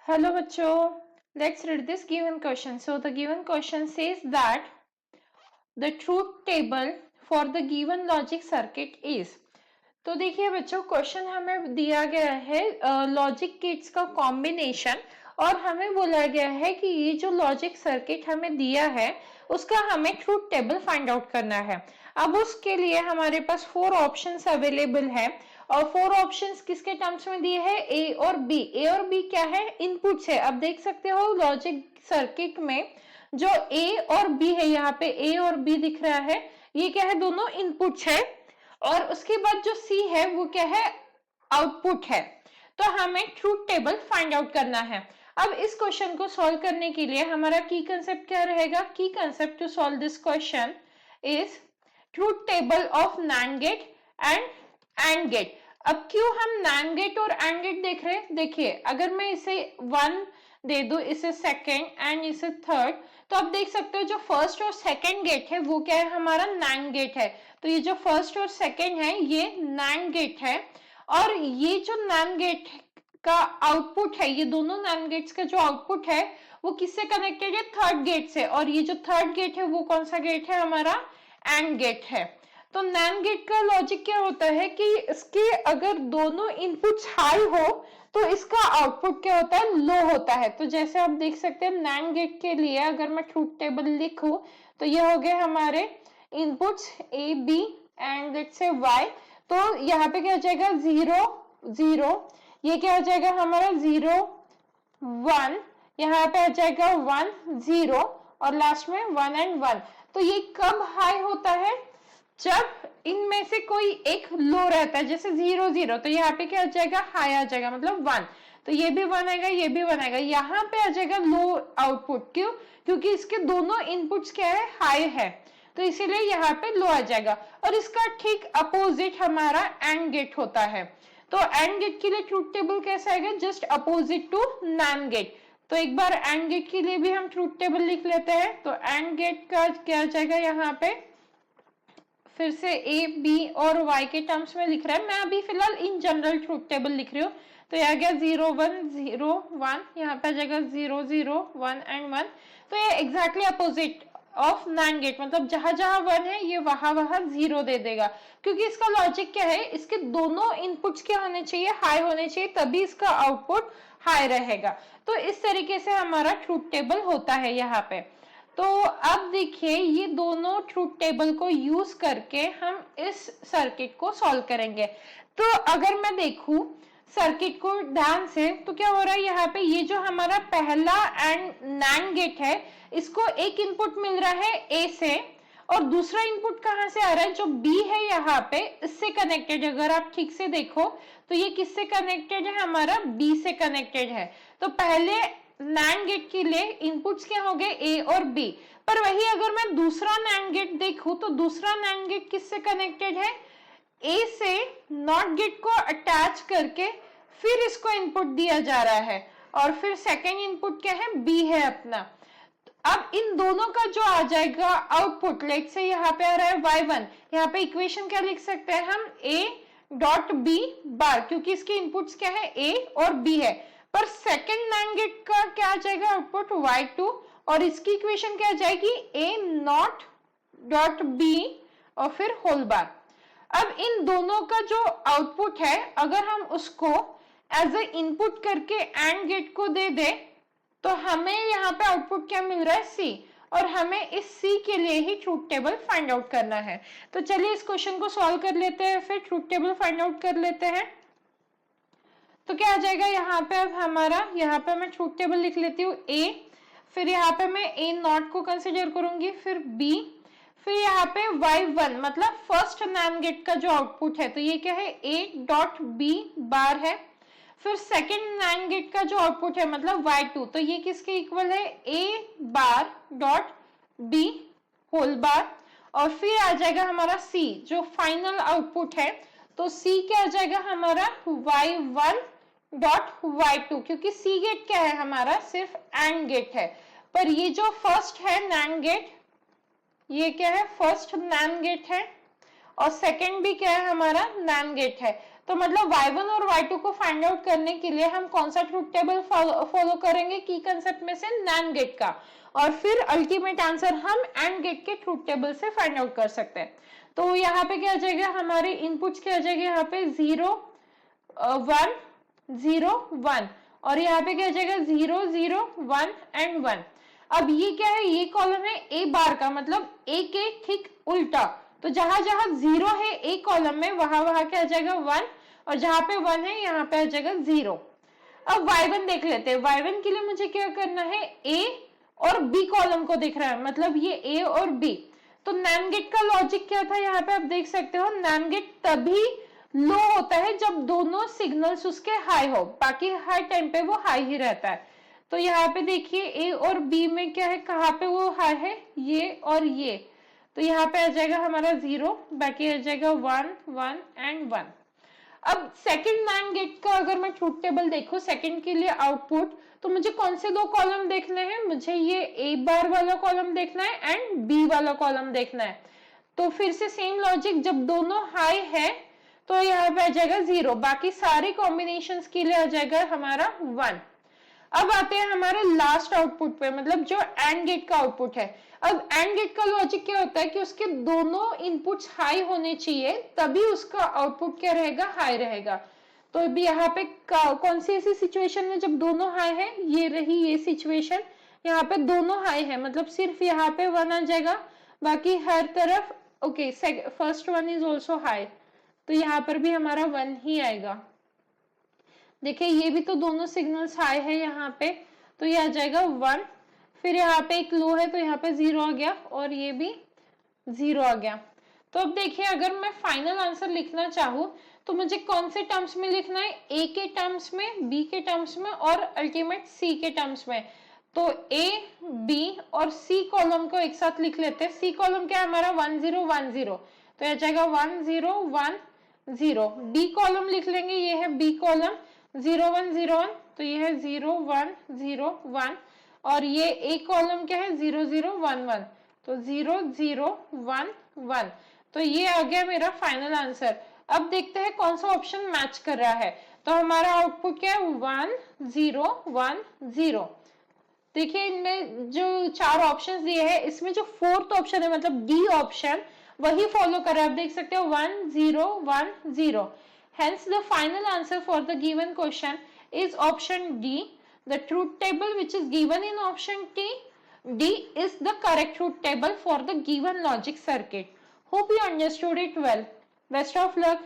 Hello बच्चों, let's read this given question. So the given question says that the truth table for the given logic circuit is. तो देखिए बच्चों, question हमें दिया गया है लॉजिक गेट्स का कॉम्बिनेशन और हमें बोला गया है कि ये जो लॉजिक सर्किट हमें दिया है उसका हमें ट्रूथ टेबल फाइंड आउट करना है। अब उसके लिए हमारे पास 4 ऑप्शंस अवेलेबल है और 4 ऑप्शंस किसके टर्म्स में दिए हैं, ए और बी। ए और बी क्या है, इनपुट्स है। अब देख सकते हो लॉजिक सर्किट में जो ए और बी है, यहाँ पे ए और बी दिख रहा है, ये क्या है, दोनों इनपुट्स है। और उसके बाद जो सी है वो क्या है, आउटपुट है। तो हमें ट्रूथ टेबल फाइंड आउट करना है। अब इस क्वेश्चन को सॉल्व करने के लिए हमारा की कंसेप्ट क्या रहेगा, की concept to solve this question is truth table of NAND gate and AND gate. अब क्यों हम नैंड गेट और एंड गेट देख रहे हैं, देखिए अगर मैं इसे 1 दे दू, इसे सेकेंड एंड इसे थर्ड, तो आप देख सकते हो जो फर्स्ट और सेकेंड गेट है वो क्या है, हमारा नैंड गेट है। तो ये जो फर्स्ट और सेकेंड है ये नैंड गेट है और ये जो नैंड गेट का आउटपुट है, ये दोनों नैंड गेट्स का जो आउटपुट है वो किससे कनेक्टेड है, थर्ड गेट से। और ये जो थर्ड गेट है वो कौन सा गेट है, हमारा एंड गेट है। तो नैंड गेट का लॉजिक क्या होता है कि इसके अगर दोनों इनपुट्स हाई हो तो इसका आउटपुट क्या होता है, लो होता है। तो जैसे आप देख सकते हैं नैंड गेट के लिए अगर मैं ट्रूथ टेबल लिखूं तो ये हो गए हमारे inputs A B and let's say Y. तो यहाँ पे क्या हो जाएगा, 0 0, ये क्या हो जाएगा हमारा 0 1, यहाँ पे आ जाएगा 1 0 और लास्ट में 1 एंड 1। तो ये कब हाई होता है, जब इनमें से कोई एक लो रहता है, जैसे 0 0, तो यहाँ पे क्या आ जाएगा, हाई आ जाएगा, मतलब 1। तो ये भी 1 आएगा, ये भी 1 आएगा, यहाँ पे आ जाएगा लो आउटपुट। क्यों, क्योंकि इसके दोनों इनपुट्स क्या है, हाई है, तो इसीलिए यहाँ पे लो आ जाएगा। और इसका ठीक अपोजिट हमारा एंड गेट होता है। तो एंड गेट के लिए ट्रूथ टेबल कैसा आएगा, just opposite to NAND gate. तो एक बार एंड गेट के लिए भी हम ट्रूथ टेबल लिख लेते हैं। तो एंड गेट का क्या आ जाएगा, यहाँ पे फिर से ए बी और वाई के टर्म्स में लिख रहा है, मैं अभी फिलहाल इन जनरल ट्रूथ टेबल लिख रही हूँ। तो यह गया 0 1 0 1, यहाँ पे आ जाएगा 0 0 1 एंड 1। तो ये exactly opposite of NAND gate, मतलब जहां जहां 1 है ये वहां वहां 0 दे देगा। क्योंकि इसका लॉजिक क्या है, इसके दोनों इनपुट्स क्या होने चाहिए, हाई होने चाहिए, तभी इसका आउटपुट हाई रहेगा। तो इस तरीके से हमारा ट्रूथ टेबल होता है यहाँ पे। तो अब देखिए ये दोनों ट्रूथ टेबल को यूज करके हम इस सर्किट को सॉल्व करेंगे। तो अगर मैं देखूं सर्किट को ध्यान से तो क्या हो रहा है, यहाँ पे ये जो हमारा पहला एंड नैंड गेट है इसको एक इनपुट मिल रहा है ए से और दूसरा इनपुट कहां से आ रहा है, जो बी है यहाँ पे इससे कनेक्टेड है। अगर आप ठीक से देखो तो ये किससे कनेक्टेड है, हमारा बी से कनेक्टेड है। तो पहले नैंड गेट के लिए इनपुट्स क्या हो गए, ए और बी। पर वही अगर मैं दूसरा नैंड गेट देखूं तो दूसरा नैंड गेट किससे कनेक्टेड है, ए से नॉट गेट को अटैच करके फिर इसको इनपुट दिया जा रहा है और फिर सेकेंड इनपुट क्या है, बी है अपना। अब इन दोनों का जो आ जाएगा आउटपुट, लेट से यहाँ पे आ रहा है y1, यहाँ पे इक्वेशन क्या लिख सकते हैं हम, a डॉट बी बार, क्योंकि इसके इनपुट्स क्या है, a और b है। पर सेकेंड नैंड गेट का क्या आ जाएगा आउटपुट, y2, और इसकी इक्वेशन क्या आ जाएगी, a नॉट डॉट b और फिर होल बार। अब इन दोनों का जो आउटपुट है अगर हम उसको एज ए इनपुट करके एंड गेट को दे दे तो हमें यहाँ पे आउटपुट क्या मिल रहा है, सी। और हमें इस सी के लिए ही ट्रूथ टेबल फाइंड आउट करना है। तो चलिए इस क्वेश्चन को सॉल्व कर लेते हैं, फिर ट्रूथ टेबल फाइंड आउट कर लेते हैं। तो क्या आ जाएगा यहाँ पे, अब हमारा यहाँ पे मैं ट्रूथ टेबल लिख लेती हूँ, ए, फिर यहाँ पे मैं ए नॉट को कंसिडर करूंगी, फिर बी, फिर यहाँ पे y1 मतलब फर्स्ट नैंड गेट का जो आउटपुट है, तो ये क्या है, a डॉट बी बार है। फिर सेकेंड नैंड गेट का जो आउटपुट है मतलब y2, तो ये किसके इक्वल है, a bar dot b whole bar. और फिर आ जाएगा हमारा c जो फाइनल आउटपुट है, तो c क्या आ जाएगा हमारा, y1 डॉट y2, क्योंकि c गेट क्या है हमारा, सिर्फ एंड गेट है। पर ये जो फर्स्ट है नैंड गेट, ये क्या है, फर्स्ट नैंड गेट है और सेकंड भी क्या है हमारा, नैंड गेट है। तो मतलब y1 और y2 को फाइंड आउट करने के लिए हम कौन सा ट्रूथ टेबल फॉलो करेंगे, की कंसेप्ट में से नैंड गेट का, और फिर अल्टीमेट आंसर हम एंड गेट के ट्रूथ टेबल से फाइंड आउट कर सकते हैं। तो यहाँ पे क्या आ जाएगा, हमारे इनपुट्स क्या आ जाएगा, यहाँ पे 0 1 0 1, और यहाँ पे क्या आ जाएगा 0 0 1 एंड 1। अब ये क्या है, ये कॉलम है ए बार का, मतलब ए के ठीक उल्टा, तो जहां जहां 0 है ए कॉलम में वहां क्या आ जाएगा 1, और जहां पे 1 है यहाँ पे आ जाएगा 0। अब y1 देख लेते हैं। y1 के लिए मुझे क्या करना है, a और b कॉलम को देख रहा है, मतलब ये a और b। तो नैंड गेट का लॉजिक क्या था, यहाँ पे आप देख सकते हो, नैंड गेट तभी लो होता है जब दोनों सिग्नल्स उसके हाई हो, बाकी हर टाइम पे वो हाई ही रहता है। तो यहाँ पे देखिए a और b में क्या है, कहाँ पे वो हाई है, ये और ये, तो यहाँ पे आ जाएगा हमारा 0, बाकी आ जाएगा 1 1 एंड 1। अब सेकंड नैंड गेट का अगर मैं ट्रूथ टेबल देखूं, सेकंड के लिए आउटपुट, तो मुझे कौन से दो कॉलम देखने हैं, मुझे ये ए बार वाला कॉलम देखना है एंड बी वाला कॉलम देखना है। तो फिर से सेम लॉजिक, जब दोनों हाई है तो यहाँ पे आ जाएगा 0, बाकी सारे कॉम्बिनेशंस के लिए आ जाएगा हमारा 1। अब आते हैं हमारे लास्ट आउटपुट पे, मतलब जो एंड गेट का आउटपुट है। अब एंड गेट का लॉजिक क्या होता है कि उसके दोनों इनपुट्स हाई होने चाहिए, तभी उसका आउटपुट क्या रहेगा, हाई रहेगा। तो अभी यहाँ पे कौन सी ऐसी सिचुएशन है जब दोनों हाई है, ये रही ये सिचुएशन, यहाँ पे दोनों हाई है, मतलब सिर्फ यहाँ पे 1 आ जाएगा, बाकी हर तरफ okay first one is also high, तो यहाँ पर भी हमारा 1 ही आएगा। देखिए ये भी तो दोनों सिग्नल्स हाई है यहाँ पे, तो ये आ जाएगा 1, फिर यहाँ पे एक लो है तो यहाँ पे 0 आ गया, और ये भी 0 आ गया। तो अब देखिए अगर मैं फाइनल आंसर लिखना चाहूँ तो मुझे कौन से टर्म्स में लिखना है, ए के टर्म्स में, बी के टर्म्स में और अल्टीमेट सी के टर्म्स में। तो ए बी और सी कॉलम को एक साथ लिख लेते हैं। सी कॉलम क्या है हमारा 1 0 1 0, तो यह जाएगा 1 0 1 0। डी कॉलम लिख लेंगे, ये है बी कॉलम 0 1 0 1, तो ये है 0 1 0 1, और ये ए कॉलम क्या है 0 0 1 1, तो 0 0 1 1। तो ये आ गया मेरा फाइनल आंसर। अब देखते हैं कौन सा ऑप्शन मैच कर रहा है। तो हमारा आउटपुट क्या है 1 0 1 0। देखिए इनमें जो 4 ऑप्शंस दिए हैं, इसमें जो फोर्थ ऑप्शन है मतलब डी ऑप्शन, वही फॉलो कर रहा है। आप देख सकते हो 1 0 1 0। Hence the final answer for the given question is option D. The truth table which is given in option D is the correct truth table for the given logic circuit. Hope you understood it well. Best of luck.